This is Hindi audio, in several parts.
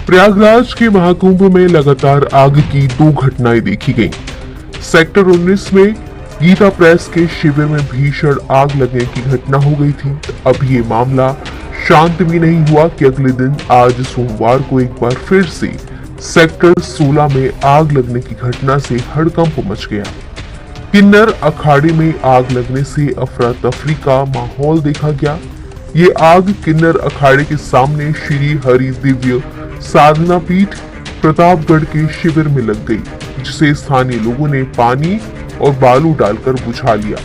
प्रयागराज के महाकुंभ में लगातार आग की 2 घटनाएं देखी गईं। सेक्टर 19 में गीता प्रेस के शिविर में भीषण आग लगने की घटना हो गई थी। अब ये मामला शांत भी नहीं हुआ कि अगले दिन आज सोमवार को एक बार फिर से सेक्टर 16 में आग लगने की घटना से हड़कंप मच गया। किन्नर अखाड़े में आग लगने से अफरा तफरी का माहौल देखा गया। ये आग किन्नर अखाड़े के सामने श्री हरि दिव्य साधना पीठ प्रतापगढ़ के शिविर में लग गई, जिसे स्थानीय लोगों ने पानी और बालू डालकर बुझा लिया।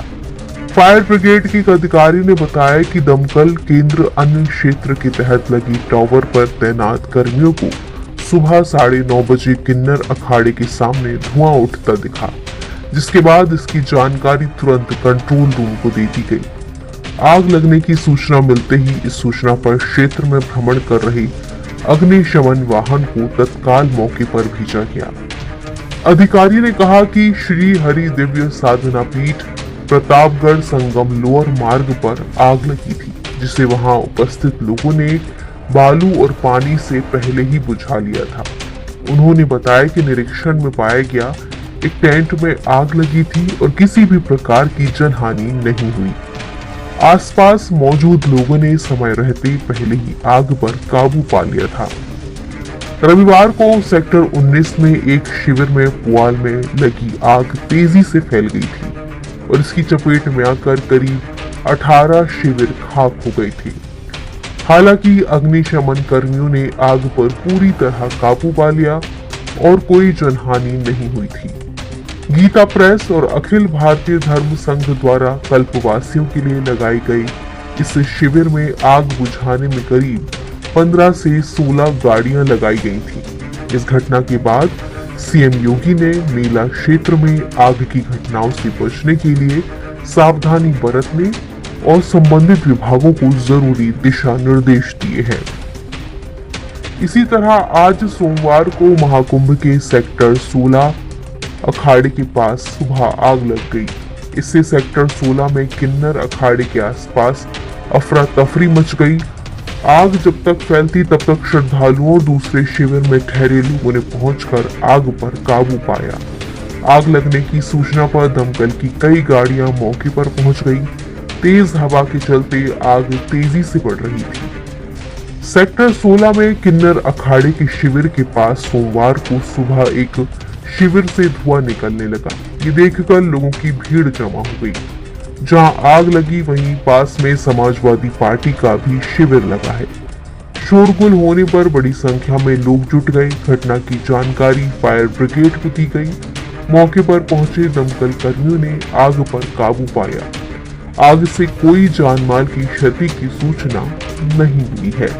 फायर ब्रिगेड के एक अधिकारी ने बताया कि दमकल केंद्र अन्य क्षेत्र के तहत लगी टावर पर तैनात कर्मियों को सुबह 9:30 बजे किन्नर अखाड़े के सामने धुआं उठता दिखा, जिसके बाद इसकी जानकारी तुरंत कंट्रोल रूम को दे दी गई। आग लगने की सूचना मिलते ही इस सूचना पर क्षेत्र में भ्रमण कर रहे अग्निशमन वाहन को तत्काल मौके पर भेजा गया। अधिकारी ने कहा कि श्री हरि दिव्य साधना पीठ प्रतापगढ़ संगम लोअर मार्ग पर आग लगी थी, जिसे वहां उपस्थित लोगों ने बालू और पानी से पहले ही बुझा लिया था। उन्होंने बताया कि निरीक्षण में पाया गया एक टेंट में आग लगी थी और किसी भी प्रकार की जनहानि नहीं हुई। आसपास मौजूद लोगों ने समय रहते पहले ही आग पर काबू पा लिया था। रविवार को सेक्टर 19 में एक शिविर में पुआल में लगी आग तेजी से फैल गई थी और इसकी चपेट में आकर करीब 18 शिविर खाक हो गए थे। हालांकि अग्निशमन कर्मियों ने आग पर पूरी तरह काबू पा लिया और कोई जनहानि नहीं हुई थी। गीता प्रेस और अखिल भारतीय धर्म संघ द्वारा कल्पवासियों के लिए लगाई गई इस शिविर में आग बुझाने में करीब 15 से 16 गाड़ियां लगाई गई थी। इस घटना के बाद सीएम योगी ने मेला क्षेत्र में आग की घटनाओं से बचने के लिए सावधानी बरतने और संबंधित विभागों को जरूरी दिशा निर्देश दिए हैं। इसी तरह आज सोमवार को महाकुंभ के सेक्टर 16 अखाड़े के पास सुबह आग लग गई। इससे सेक्टर 16 में किन्नर अखाड़े के आसपास अफरा तफरी मच गई। आग जब तक फैलती तब तक श्रद्धालुओं और दूसरे शिविर में ठहरे लोगों ने पहुंचकर आग पर काबू पाया। आग लगने की सूचना पर दमकल की कई गाड़ियां मौके पर पहुंच गई। तेज हवा के चलते आग तेजी से बढ़ रही थी। सेक्टर 16 में किन्नर अखाड़े के शिविर के पास सोमवार को सुबह एक शिविर से धुआं निकलने लगा। ये देखकर लोगों की भीड़ जमा हो गई। जहां आग लगी वहीं पास में समाजवादी पार्टी का भी शिविर लगा है। शोरगुल होने पर बड़ी संख्या में लोग जुट गए। घटना की जानकारी फायर ब्रिगेड को दी गई। मौके पर पहुंचे दमकल कर्मियों ने आग पर काबू पाया। आग से कोई जानमाल की क्षति की सूचना नहीं हुई है।